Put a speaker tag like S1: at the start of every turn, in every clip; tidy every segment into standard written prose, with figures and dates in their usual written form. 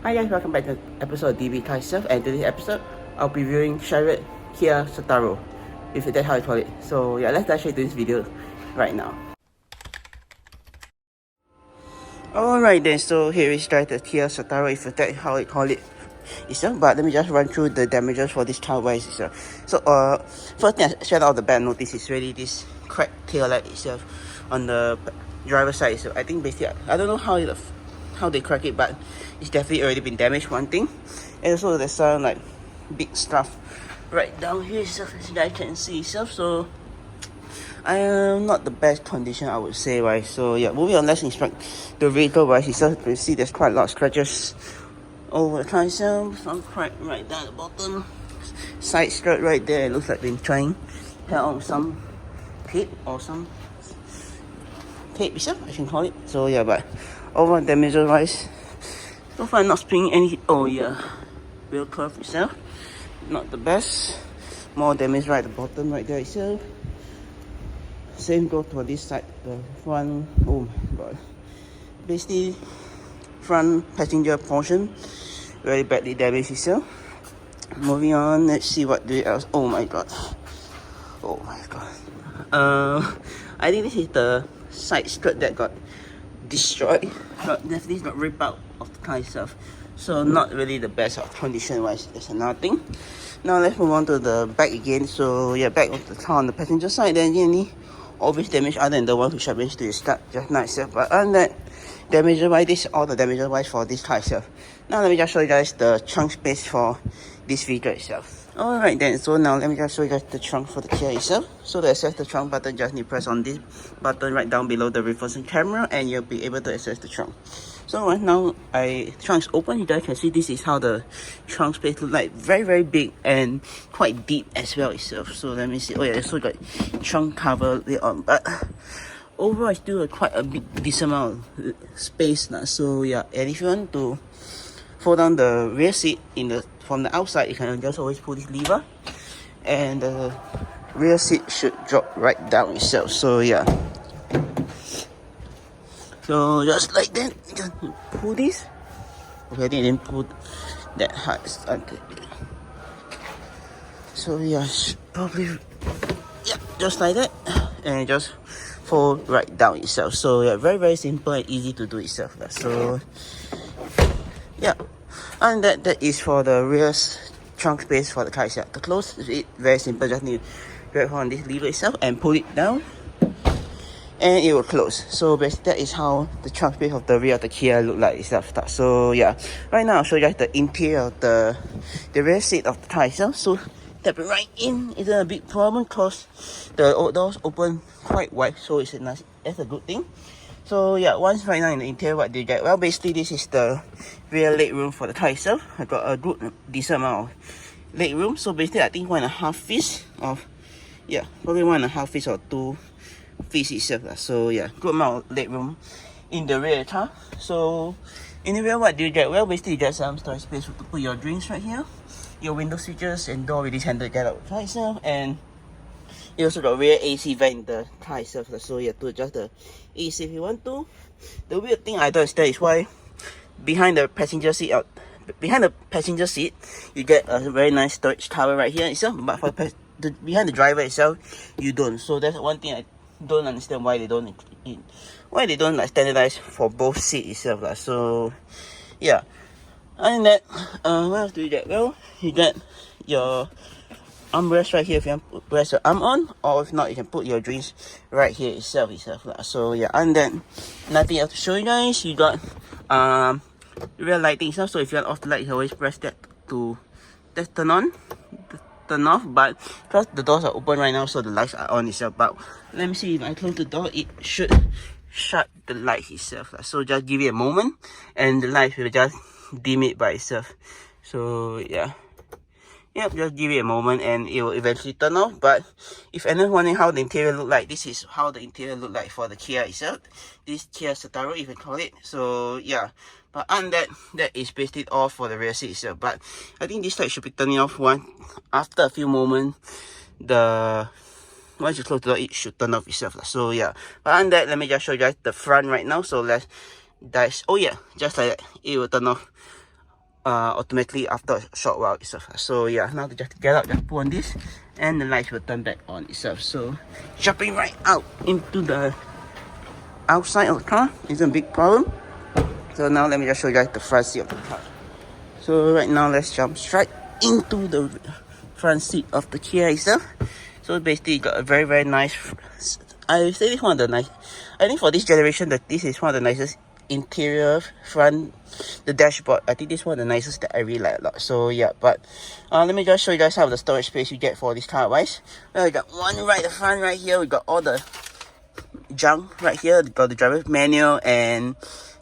S1: Hi guys, welcome back to episode of DB Car Stuff, and today's episode I'll be reviewing Shariot KIA Cerato, if that's how I call it. So yeah, let's dive straight to this video right now. Alright then, so here is the KIA Cerato, if that's how I call it itself. But let me just run through the damages for this car wise itself. So first thing straight out of the bat, notice is really this cracked tail light itself on the driver's side. So I think basically I don't know how they crack it, but it's definitely already been damaged, one thing. And also there's some like big stuff right down here itself, as you guys can see itself. So I am not the best condition, I would say, right? So yeah, moving on, let's inspect the vehicle wise itself. You can see there's quite a lot of scratches over the car itself, some crack right down the bottom, side skirt right there. It looks like been trying to on some tape or some tape itself, I can call it. So yeah, but overall damage wise, so far not spinning any. Oh yeah, wheel curve itself, not the best. More damage right at the bottom right there itself. Same goes for this side, the front. Oh my god, basically front passenger portion very badly damaged itself. Moving on, let's see what do else. Oh my god, oh my god. I think this is the side skirt that got destroyed, but definitely got ripped out of the car itself. So not really the best of condition wise. That's another thing. Now let's move on to the back again. So yeah, back of the car on the passenger side, then any obvious damage other than the one which I managed to start just now itself. But other than that, damage wise, this is all the damage wise for this car itself. Now let me just show you guys the trunk space for this vehicle itself. Alright then, so now let me just show you guys the trunk for the Kia itself. So to access the trunk button, just need to press on this button right down below the reversing camera, and you'll be able to access the trunk. So right now, trunk's open. You guys can see this is how the trunk space look like. Very big and quite deep as well itself. So let me see. Oh yeah, so got trunk cover later on, but overall it's still quite a big decent amount of space now. So yeah, and if you want to fold down the rear seat from the outside, you can just always pull this lever, and the rear seat should drop right down itself. So yeah, so just like that, just pull this. Okay, I think I didn't pull that hard. Okay. So yeah, probably, yeah, just like that, and just fold right down itself. So yeah, very simple and easy to do itself. So yeah, and that is for the rear trunk space for the car itself. To close it, very simple, just need to grab on this lever itself and pull it down, and it will close. So basically that is how the trunk space of the rear of the Kia look like itself. So yeah, right now I'll show you guys the interior of the rear seat of the car itself. So tapping right in isn't a big problem because the doors open quite wide, so it's that's a good thing. So yeah, once right now in the interior, what do you get? Well, basically this is the rear leg room for the car itself. I got a good decent amount of leg room. So basically I think 1.5 feet of, yeah, probably 1.5 feet or 2 feet itself. So yeah, good amount of leg room in the rear car. So in the rear, what do you get? Well, basically you get some storage space to put your drinks right here, your window switches and door release handle get out of the car itself, and you also got rear AC vent in the car itself. So you have to adjust the AC if you want to. The weird thing I don't understand is why behind the passenger seat you get a very nice storage tower right here itself, but for behind the driver itself you don't. So that's one thing I don't understand, why they don't like standardize for both seats itself. So yeah, and that what else do you get? Well, you get your armrest right here if you want to press your arm on, or if not, you can put your drinks right here itself. So yeah, and then nothing else to show you guys. You got rear lighting itself. So if you want off the light, you can always press that to turn on, turn off. But because the doors are open right now, so the lights are on itself. But let me see, if I close the door, it should shut the light itself. So just give it a moment, and the light will just dim it by itself. So yeah. Yep, just give it a moment and it will eventually turn off. But if anyone's wondering how the interior look like, this is how the interior look like for the Kia itself. This Kia Cerato, if you call it. So yeah, but other than that is basically all for the rear seat itself. But I think this light should be turning off after a few moments. Once you close the door, it should turn off itself. So yeah, but other than that, let me just show you guys the front right now. So let's dive. Oh yeah, just like that, it will turn off automatically after a short while itself. So yeah, now to just get out, just put on this, and the lights will turn back on itself. So jumping right out into the outside of the car isn't a big problem. So now let me just show you guys the front seat of the car. So right now let's jump straight into the front seat of the Kia itself. So basically you got a very nice, I say this one of the nice, I think for this generation that this is one of the nicest interior front, the dashboard. I think this is one of the nicest that I really like a lot. So yeah, but let me just show you guys some of the storage space you get for this car wise. Well, we got one right at the front right here. We got all the junk right here. We got the driver's manual, and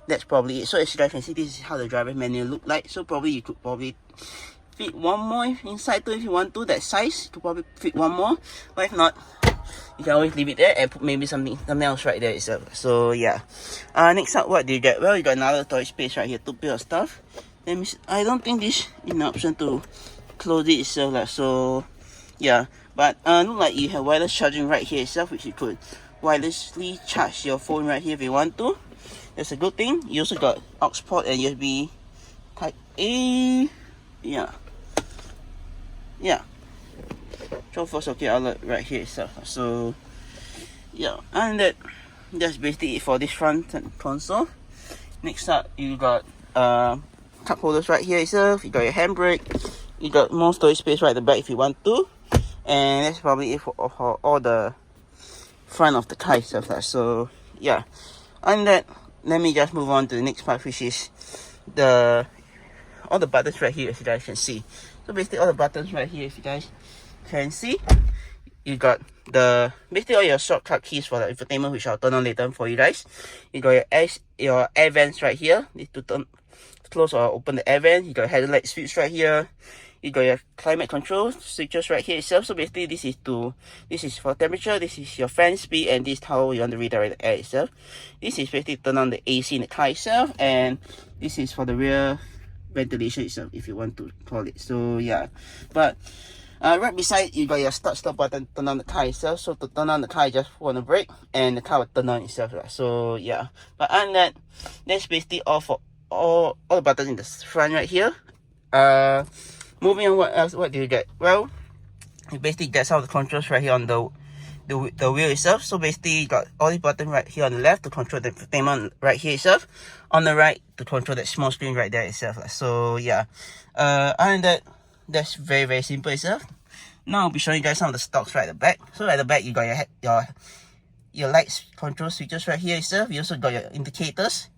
S1: that's probably it. So as you guys can see, this is how the driver's manual look like. So probably you could probably fit one more inside too if you want to. That size, you could probably fit one more. But if not, you can always leave it there and put maybe something else right there itself. So yeah. Next up, what do you get? Well, you got another storage space right here to put your stuff. I don't think this is an option to close it itself. So yeah. But look like you have wireless charging right here itself, which you could wirelessly charge your phone right here if you want to. That's a good thing. You also got aux port and USB type A. Yeah. 12-volt socket outlet right here itself. So yeah, and that's basically it for this front console. Next up, you got cup holders right here itself. You got your handbrake. You got more storage space right at the back if you want to. And that's probably it for all the front of the car itself. So yeah, and that, let me just move on to the next part, which is all the buttons right here, as you guys can see. So basically all the buttons right here, if you guys can see, you got basically all your shortcut keys for the infotainment, which I'll turn on later for you guys. You got your air vents right here. Need to close or open the air vent. You got headlight switch right here. You got your climate control switches right here itself. So basically this is for temperature, this is your fan speed, and this is how you want to redirect the air itself. This is basically turn on the AC in the car itself, and this is for the rear ventilation itself, if you want to call it. So yeah, but right beside you got your stop button, turn on the car itself. So to turn on the car, you just put on the brake and the car will turn on itself. So yeah, but other than that's basically all for all the buttons in the front right here. Moving on, what else? What do you get? Well, you basically get some of the controls right here on the wheel itself. So basically you got all these buttons right here on the left to control the infotainment right here itself. On the right to control that small screen right there itself. So yeah, other than that, that's very simple itself. Now I'll be showing you guys some of the stocks right at the back. So at the back you got your lights control switches right here itself. You also got your indicators.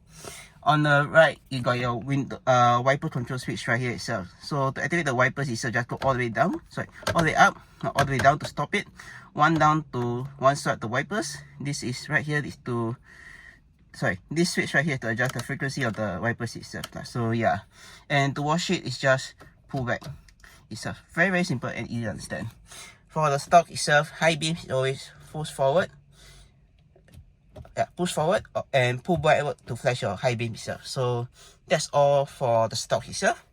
S1: On the right, you got your wiper control switch right here itself. So to activate the wipers itself, just go all the way down. Sorry, all the way up, not all the way down to stop it. One down to one start the wipers. This is right here. This switch right here to adjust the frequency of the wipers itself. So yeah, and to wash it, it's just pull back itself. Very simple and easy to understand. For the stock itself, high beam is always push forward. Yeah, push forward and pull backward to flash your high beam itself. So that's all for the stock itself.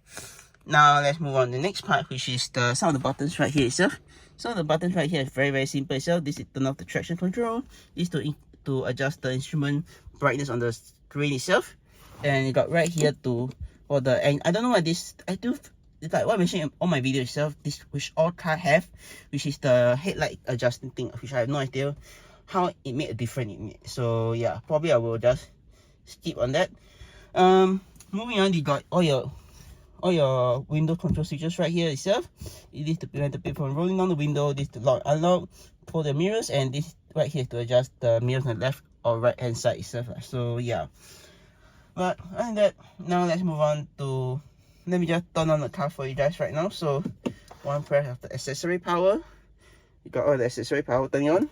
S1: Now let's move on to the next part, which is some of the buttons right here itself. So the buttons right here is very simple itself. This is turn off the traction control. This to adjust the instrument brightness on the screen itself. And you got right here and I don't know what this, it's like what I mentioned on my video itself, this which all car have, which is the headlight adjusting thing, which I have no idea how it made a difference in it. So yeah, probably I will just skip on that. Moving on, you got all your window control switches right here itself. It is to prevent the people from rolling down the window. This to lock, unlock, pull the mirrors, and this right here to adjust the mirrors on the left or right hand side itself. So yeah, but other than that, now let's move on to, let me just turn on the car for you guys right now. So one press of the accessory power, you got all the accessory power turning on.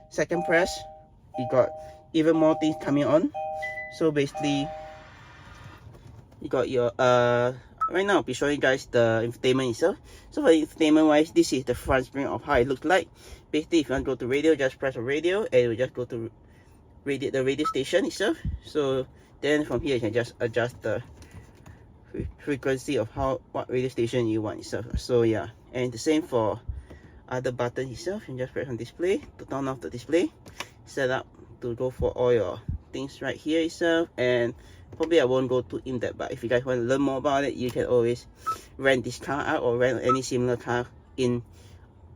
S1: Second press, you got even more things coming on. So basically you got your right now I'll be showing you guys the infotainment itself. So for the infotainment wise, this is the front screen of how it looks like. Basically if you want to go to radio, just press a radio and it will just go to the radio station itself. So then from here you can just adjust the frequency of what radio station you want itself. So yeah, and the same for other button itself. You can just press on display to turn off the display, set up to go for all your things right here itself, and probably I won't go too in depth, but if you guys want to learn more about it, you can always rent this car out or rent any similar car in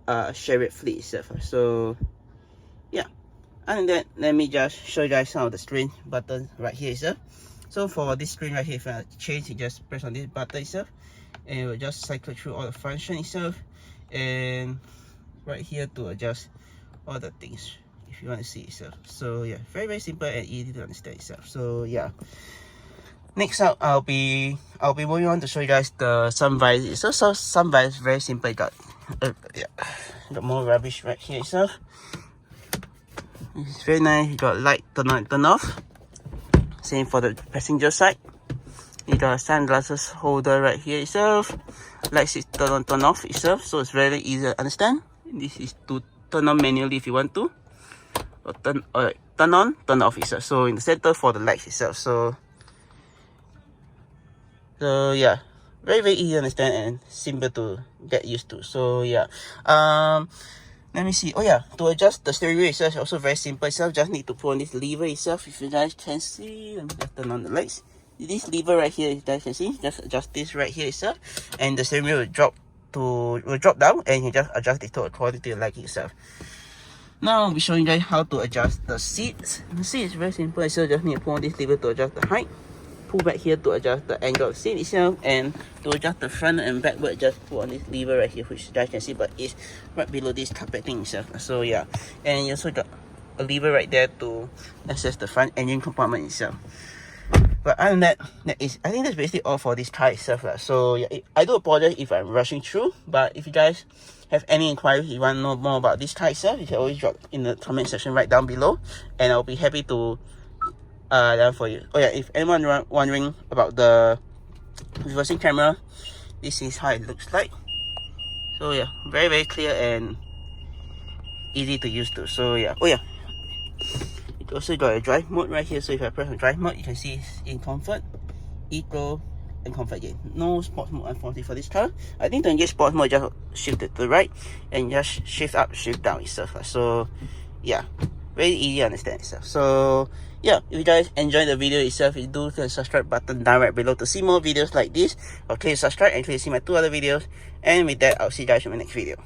S1: Shariot fleet itself. So yeah, and then let me just show you guys some of the screen buttons right here itself. So for this screen right here, if you want to change, you just press on this button itself and it will just cycle through all the function itself, and right here to adjust all the things if you want to see itself. So yeah, very simple and easy to understand itself. So yeah, next up I'll be moving on to show you guys the sun visor. So sun visor very simple. Got got more rubbish right here itself. It's very nice. You got light turn on, turn off. Same for the passenger side. You got a sunglasses holder right here itself. Lights is turn on, turn off itself. So it's very easy to understand. This is to turn on manually if you want to, or turn on, turn off itself. So in the center for the lights itself. So yeah, very easy to understand and simple to get used to. So yeah, let me see. Oh yeah, to adjust the steering wheel itself is also very simple itself. Just need to pull on this lever itself. If you guys can see, let me just turn on the lights. This lever right here, you guys can see, just adjust this right here itself, and the steering wheel will drop down, and you just adjust it to according to your liking itself. Now I'll be showing you guys how to adjust the seats. The seat is very simple. So just need to pull on this lever to adjust the height. Pull back here to adjust the angle of the seat itself, and to adjust the front and backward, just pull on this lever right here, which you guys can see, but it's right below this carpet thing itself. So yeah, and you also got a lever right there to access the front engine compartment itself. But other than that, I think that's basically all for this car itself. So yeah, I do apologize if I'm rushing through, but if you guys have any inquiries, you want to know more about this car itself, you can always drop in the comment section right down below, and I'll be happy to done for you. Oh yeah, if anyone wondering about the reversing camera, this is how it looks like. So yeah, very clear and easy to use too. So yeah, oh yeah, it also got a drive mode right here. So if I press on drive mode, you can see it's in comfort, eco, and comfort again. No sports mode unfortunately for this car. I think to engage sports mode, just shift it to the right and just shift up, shift down itself. So yeah, very easy to understand itself. So yeah, if you guys enjoyed the video itself, you do click the subscribe button down right below to see more videos like this, or click subscribe and click to see my 2 other videos. And with that, I'll see you guys in my next video.